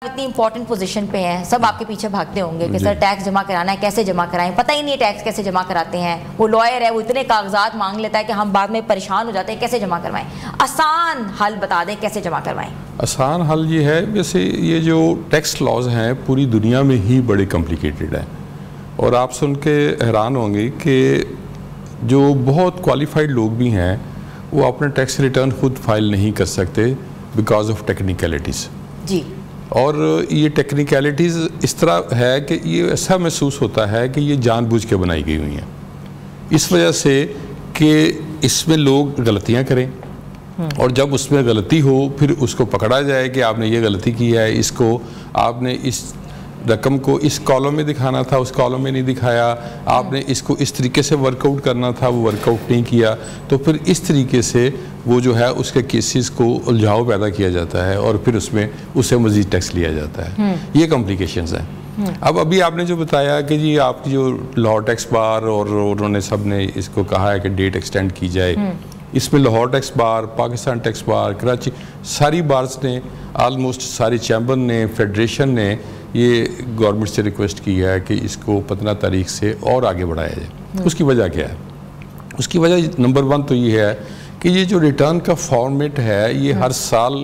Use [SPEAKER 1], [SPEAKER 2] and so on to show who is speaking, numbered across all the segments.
[SPEAKER 1] इतनी important position पे हैं, सब आपके पीछे भागते होंगे कि सर टैक्स जमा कराना है, कैसे जमा कराएं, पता ही नहीं है टैक्स कैसे जमा कराते हैं। वो लॉयर है, वो इतने कागजात मांग लेता है कि हम बाद में परेशान हो जाते हैं कैसे जमा करवाएं। आसान हल बता दें कैसे जमा करवाएं।
[SPEAKER 2] आसान हल ये है, वैसे ये जो टैक्स लॉज हैं पूरी दुनिया में ही बड़े कॉम्प्लिकेटेड हैं और आप सुन के हैरान होंगे कि जो बहुत क्वालिफाइड लोग भी हैं वो अपना टैक्स रिटर्न खुद फाइल नहीं कर सकते बिकॉज ऑफ टेक्निकलिटीज़
[SPEAKER 1] जी।
[SPEAKER 2] और ये टेक्निकलिटीज़ इस तरह है कि ये ऐसा महसूस होता है कि ये जानबूझ के बनाई गई हुई हैं इस वजह से कि इसमें लोग गलतियां करें और जब उसमें गलती हो फिर उसको पकड़ा जाए कि आपने ये गलती की है, इसको आपने इस रकम को इस कॉलम में दिखाना था, उस कॉलम में नहीं दिखाया, आपने इसको इस तरीके से वर्कआउट करना था, वो वर्कआउट नहीं किया, तो फिर इस तरीके से वो जो है उसके केसेस को उलझाव पैदा किया जाता है और फिर उसमें उससे मज़ीद टैक्स लिया जाता है। ये कॉम्प्लिकेशंस हैं। अब अभी आपने जो बताया कि जी आपकी जो लाहौर टैक्स बार और उन्होंने सब ने इसको कहा है कि डेट एक्सटेंड की जाए, इसमें Lahore tax bar, Pakistan tax bar, Karachi, सारी बार्स ने, आलमोस्ट सारी चैम्बर ने, फेडरेशन ने ये गवर्नमेंट से रिक्वेस्ट की है कि इसको 15 तारीख से और आगे बढ़ाया जाए। उसकी वजह क्या है? उसकी वजह नंबर 1 तो ये है कि ये जो रिटर्न का फॉर्मेट है ये हर साल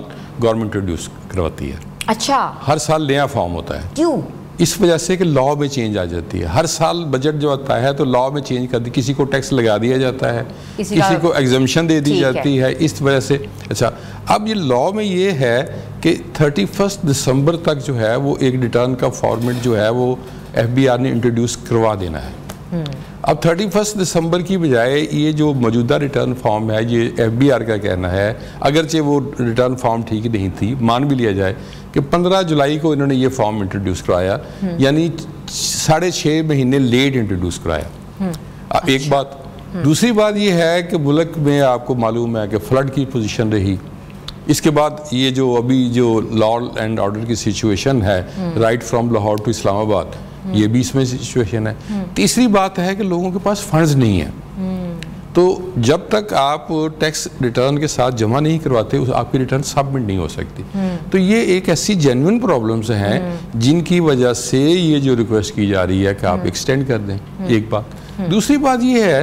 [SPEAKER 2] गवर्नमेंट इंट्रोड्यूस करवाती है।
[SPEAKER 1] अच्छा,
[SPEAKER 2] हर साल नया फॉर्म होता है।
[SPEAKER 1] क्यों?
[SPEAKER 2] इस वजह से कि लॉ में चेंज आ जाती है। हर साल बजट जो आता है तो लॉ में चेंज कर दी, किसी को टैक्स लगा दिया जाता है, किसी को एग्जम्पशन दे दी जाती है, इस वजह से। अच्छा, अब ये लॉ में ये है कि 31 दिसंबर तक जो है वो एक रिटर्न का फॉर्मेट जो है वो FBR ने इंट्रोड्यूस करवा देना है। अब 31 दिसंबर की बजाय ये जो मौजूदा रिटर्न फॉर्म है ये FBR का कहना है, अगरचे वो रिटर्न फॉर्म ठीक नहीं थी, मान भी लिया जाए कि 15 जुलाई को इन्होंने ये फॉर्म इंट्रोड्यूस कराया, यानी 6.5 महीने लेट इंट्रोड्यूस कराया। एक बात। दूसरी बात ये है कि मुल्क में आपको मालूम है कि फ्लड की पोजीशन रही, इसके बाद ये जो अभी जो लॉ एंड ऑर्डर की सिचुएशन है, right from Lahore to Islamabad, ये भी इसमें सिचुएशन है। तीसरी बात है कि लोगों के पास फंड्स नहीं है, तो जब तक आप टैक्स रिटर्न के साथ जमा नहीं करवाते आपकी रिटर्न सबमिट नहीं हो सकती। तो ये एक ऐसी जेन्युइन प्रॉब्लम्स हैं जिनकी वजह से ये जो रिक्वेस्ट की जा रही है कि आप एक्सटेंड कर दें। एक बात। दूसरी बात ये है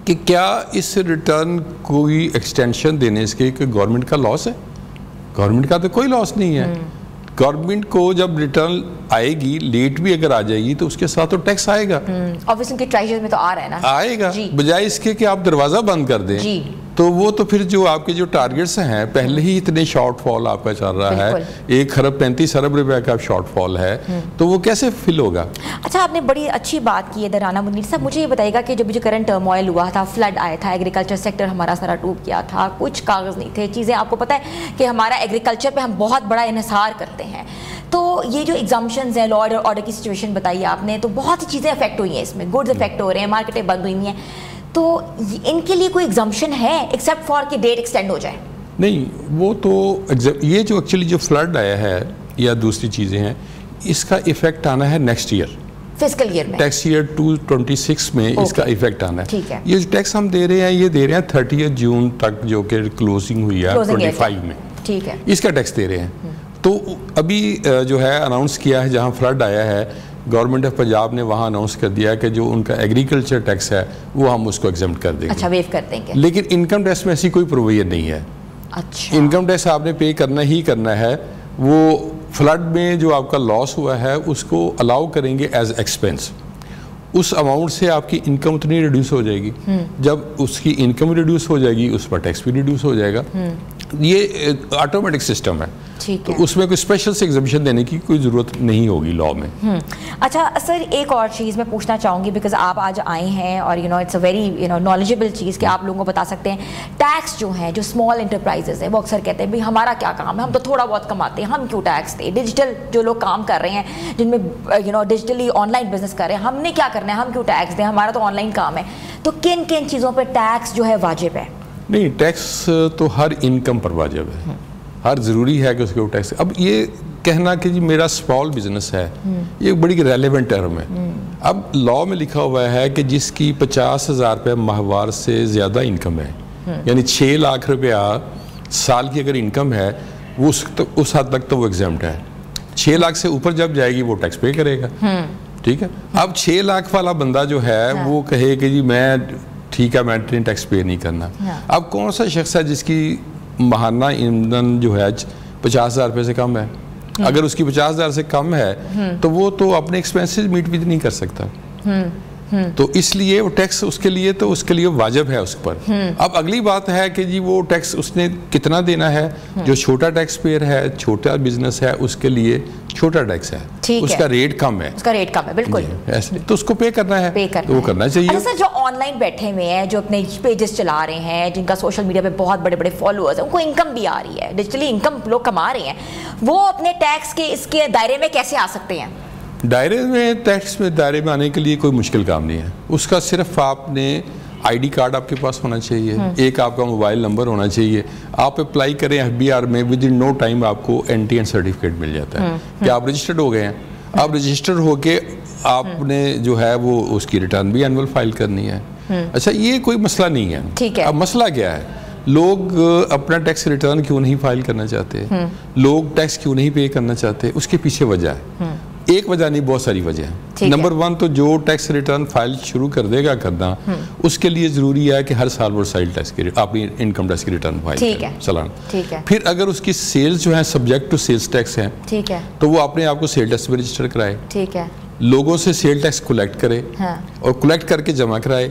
[SPEAKER 2] कि क्या इस रिटर्न कोई एक्सटेंशन देने से गवर्नमेंट का लॉस है? गवर्नमेंट का तो कोई लॉस नहीं है। गवर्नमेंट को जब रिटर्न आएगी, लेट भी अगर आ जाएगी तो उसके साथ तो टैक्स आएगा।
[SPEAKER 1] ऑब्वियसली उनके ट्रेजर में तो आ रहा है ना,
[SPEAKER 2] आएगा। बजाय इसके कि आप दरवाजा बंद कर दें जी। तो वो तो फिर जो आपके जो टारगेट्स हैं, पहले ही इतने शॉर्टफॉल आपका चल रहा है, 1 खरब 35 अरब रुपए का शॉर्टफॉल है, तो वो कैसे फिल होगा?
[SPEAKER 1] अच्छा, आपने बड़ी अच्छी बात की है दराना मुनीर साहब। मुझे ये बताइएगा कि जब जो करंट टर्मोइल हुआ था, फ्लड आया था, एग्रीकल्चर सेक्टर हमारा सारा डूब गया था, कुछ कागज नहीं थे, चीज़ें, आपको पता है कि हमारा एग्रीकल्चर पे हम बहुत बड़ा इन्हिसार करते हैं, तो ये जो एग्जाम्पशंस हैं, लॉ एंड ऑर्डर की सिचुएशन बताई आपने, तो बहुत सी चीज़ें अफेक्ट हुई हैं, इसमें गुड्स अफेक्ट हो रहे हैं, मार्केटें बंद हुई हैं, तो इनके लिए कोई एग्जाम्पशन है एक्सेप्ट फॉर कि डेट एक्सटेंड हो जाए? नहीं,
[SPEAKER 2] वो तो ये जो एक्चुअली जो फ्लड आया है या दूसरी चीज़ें हैं, इसका इफेक्ट आना है नेक्स्ट ईयर,
[SPEAKER 1] फिस्कल ईयर में,
[SPEAKER 2] टैक्स ईयर 2026 में इसका इफेक्ट आना है।
[SPEAKER 1] ठीक है।
[SPEAKER 2] ये जो टैक्स हम दे रहे हैं ये दे रहे हैं 30 जून तक, जो कि क्लोजिंग हुई है 25 में।
[SPEAKER 1] ठीक है।
[SPEAKER 2] इसका टैक्स दे रहे हैं। तो अभी जो है अनाउंस किया है, जहाँ फ्लड आया है, गवर्नमेंट ऑफ पंजाब ने वहाँ अनाउंस कर दिया कि जो उनका एग्रीकल्चर टैक्स है वो हम उसको एग्जम्प्ट कर देंगे।
[SPEAKER 1] अच्छा, वेव कर देंगे।
[SPEAKER 2] लेकिन इनकम टैक्स में ऐसी कोई प्रोविजन नहीं है।
[SPEAKER 1] अच्छा।
[SPEAKER 2] इनकम टैक्स आपने पे करना ही करना है। वो फ्लड में जो आपका लॉस हुआ है उसको अलाउ करेंगे एज एक्सपेंस। उस अमाउंट से आपकी इनकम उतनी रिड्यूस हो जाएगी। जब उसकी इनकम रिड्यूस हो जाएगी उस पर टैक्स भी रिड्यूस हो जाएगा। ये ऑटोमेटिक सिस्टम है, तो उसमें कोई स्पेशल से एग्जाम्पशन देने की कोई ज़रूरत नहीं होगी लॉ में।
[SPEAKER 1] अच्छा सर, एक और चीज़ मैं पूछना चाहूँगी, बिकॉज आप आज आए हैं और इट्स अ वेरी नॉलेजेबल चीज़ कि आप लोगों को बता सकते हैं टैक्स जो है, जो स्मॉल इंटरप्राइजेज है, वो अक्सर कहते हैं भाई हमारा क्या काम है, हम तो थोड़ा बहुत कमाते हैं, हम क्यों टैक्स दें? डिजिटल जो लोग काम कर रहे हैं, जिनमें डिजिटली ऑनलाइन बिजनेस कर रहे हैं, हमने क्या करना है, हम क्यों टैक्स दें, हमारा तो ऑनलाइन काम है। तो किन किन चीज़ों पर टैक्स जो है वाजिब है? नहीं,
[SPEAKER 2] टैक्स तो हर इनकम पर वाजिब है, हर ज़रूरी है कि उसके ऊपर टैक्स। अब ये कहना कि जी मेरा स्मॉल बिजनेस है, ये एक बड़ी रेलेवेंट टर्म है। अब लॉ में लिखा हुआ है कि जिसकी 50,000 रुपये माहवार से ज़्यादा इनकम है, यानी 6 लाख रुपया साल की अगर इनकम है, वो उस हद तक तो वो एग्जाम्प्ट है। 6 लाख से ऊपर जब जाएगी वो टैक्स पे करेगा। ठीक है। अब 6 लाख वाला बंदा जो है वो कहे कि जी मैं ठीक है मैं टैक्स पे नहीं करना। अब कौन सा शख्स है जिसकी माहाना ईंधन जो है 50,000 रुपये से कम है? अगर उसकी 50,000 से कम है तो वो तो अपने एक्सपेंसेस मीट भी नहीं कर सकता। तो इसलिए वो टैक्स उसके लिए वाजिब है उस पर। अब अगली बात है कि जी वो टैक्स उसने कितना देना है। जो छोटा टैक्स पेयर है, छोटा बिजनेस है, उसके लिए छोटा टैक्स है, उसका रेट कम है,
[SPEAKER 1] बिल्कुल
[SPEAKER 2] ऐसे तो उसको पे करना है, तो वो करना चाहिए।
[SPEAKER 1] अच्छा सर, जो ऑनलाइन बैठे हुए हैं, जो अपने पेजेस चला रहे हैं, जिनका सोशल मीडिया पे बहुत बड़े बड़े फॉलोअर्स हैं, उनको इनकम भी आ रही है, डिजिटली इनकम लोग कमा रहे हैं, वो अपने टैक्स के इसके दायरे में कैसे आ सकते हैं?
[SPEAKER 2] टैक्स में दायरे में आने के लिए कोई मुश्किल काम नहीं है। उसका सिर्फ आपने आईडी कार्ड आपके पास होना चाहिए, एक आपका मोबाइल नंबर होना चाहिए। आप अप्लाई करें FBR में, विद इन नो टाइम आपको NTN सर्टिफिकेट मिल जाता है कि आप रजिस्टर्ड हो गए हैं। आप रजिस्टर्ड होके आपने जो है वो उसकी रिटर्न भी एनुअल फाइल करनी है। अच्छा, ये कोई मसला नहीं है।
[SPEAKER 1] ठीक है।
[SPEAKER 2] अब मसला क्या है, लोग अपना टैक्स रिटर्न क्यों नहीं फाइल करना चाहते, लोग टैक्स क्यों नहीं पे करना चाहते? उसके पीछे वजह है, एक वजह नहीं, बहुत सारी वजह है। नंबर 1 तो जो टैक्स रिटर्न फाइल शुरू कर देगा करना, उसके लिए जरूरी है कि हर साल वो सेल्स टैक्स की अपनी इनकम टैक्स की रिटर्न फाइल करे सालाना। फिर अगर उसकी सेल्स जो है सब्जेक्ट टू सेल्स टैक्स है,
[SPEAKER 1] ठीक है,
[SPEAKER 2] तो वो अपने आप को सेल टैक्स में रजिस्टर कराए।
[SPEAKER 1] ठीक है।
[SPEAKER 2] लोगों से सेल टैक्स कलेक्ट करे, और कलेक्ट करके जमा कराए।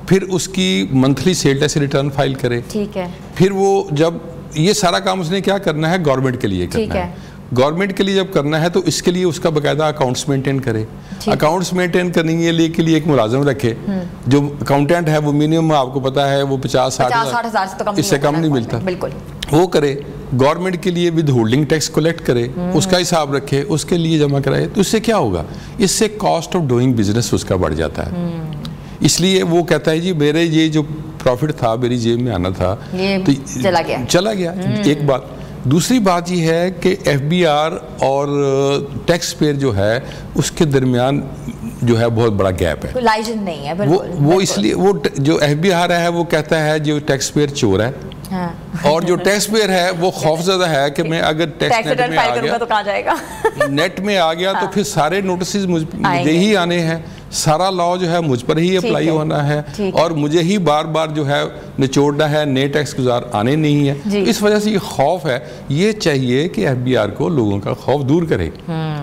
[SPEAKER 2] फिर उसकी monthly sale tax return file करे।
[SPEAKER 1] ठीक है।
[SPEAKER 2] फिर वो जब ये सारा काम उसने क्या करना है, गवर्नमेंट के लिए करना है। गवर्नमेंट के लिए जब करना है तो इसके लिए उसका बाकायदा अकाउंट्स मेंटेन करे। अकाउंट्स मेंटेन करने के लिए एक मुलाजिम रखे। जो अकाउंटेंट है वो मिनिमम आपको पता है वो 50-60 हज़ार, इससे कम नहीं मिलता।
[SPEAKER 1] बिल्कुल
[SPEAKER 2] वो करे। गवर्नमेंट के लिए विद होल्डिंग टैक्स कलेक्ट करे, उसका हिसाब रखे, उसके लिए जमा कराए। तो इससे क्या होगा, इससे कॉस्ट ऑफ डूइंग बिजनेस उसका बढ़ जाता है। इसलिए वो कहता है जी मेरे ये जो प्रॉफिट था मेरी जेब में आना था तो चला गया। एक बात। दूसरी बात ये है कि FBR और टैक्स पेयर जो है उसके दरमियान जो है बहुत बड़ा गैप है,
[SPEAKER 1] लाइजन नहीं है।
[SPEAKER 2] वो इसलिए वो जो FBR है वो कहता है जो टैक्स पेयर चोर है। और जो टैक्स पेयर है वो खौफजदा है कि मैं अगर टैक्स नेट में आ गया
[SPEAKER 1] तो कहाँ जाएगा?
[SPEAKER 2] नेट में आ गया तो फिर सारे नोटिस मुझे ही आने हैं, सारा लॉ जो है मुझ पर ही अप्लाई होना है, और मुझे ही बार बार जो है निचोड़ना है, नए टैक्स गुजार आने नहीं है। इस वजह से ये खौफ है। ये चाहिए कि FBR को लोगों का खौफ दूर करे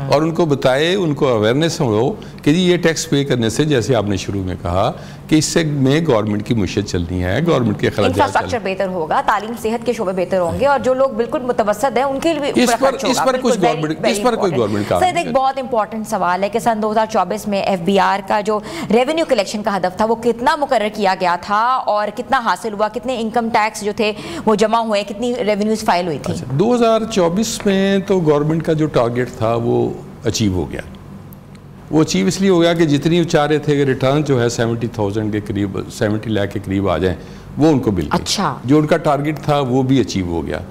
[SPEAKER 2] और उनको बताए, उनको अवेयरनेस हो कि जी ये टैक्स पे करने से, जैसे आपने शुरू में कहा कि इससे में गवर्नमेंट की मुश्किल चलनी है, गवर्नमेंट के खर्च,
[SPEAKER 1] इंफ्रास्ट्रक्चर बेहतर होगा, तालीम सेहत के शोबे बेहतर होंगे, और जो लोग बिल्कुल मुतवस्सित हैं उनके लिए
[SPEAKER 2] इस पर कोई गवर्नमेंट का।
[SPEAKER 1] सर, एक बहुत इंपॉर्टेंट सवाल है कि सन 2024 में FBR का जो रेवेन्यू कलेक्शन का हदफ था वो कितना मुकर्रर किया गया था और कितना हासिल हुआ, कितने इनकम टैक्स जो थे वो जमा हुए, कितनी रेवेन्यूज फाइल हुई थी?
[SPEAKER 2] 2024 में तो गवर्नमेंट का जो टारगेट था वो अचीव हो गया। वो अचीव इसलिए हो गया कि जितनी चाह रहे थे कि रिटर्न जो है 70,000 के करीब, 70 लाख के करीब आ जाएं, वो उनको मिल गई।
[SPEAKER 1] अच्छा।
[SPEAKER 2] जो उनका टारगेट था वो भी अचीव हो गया।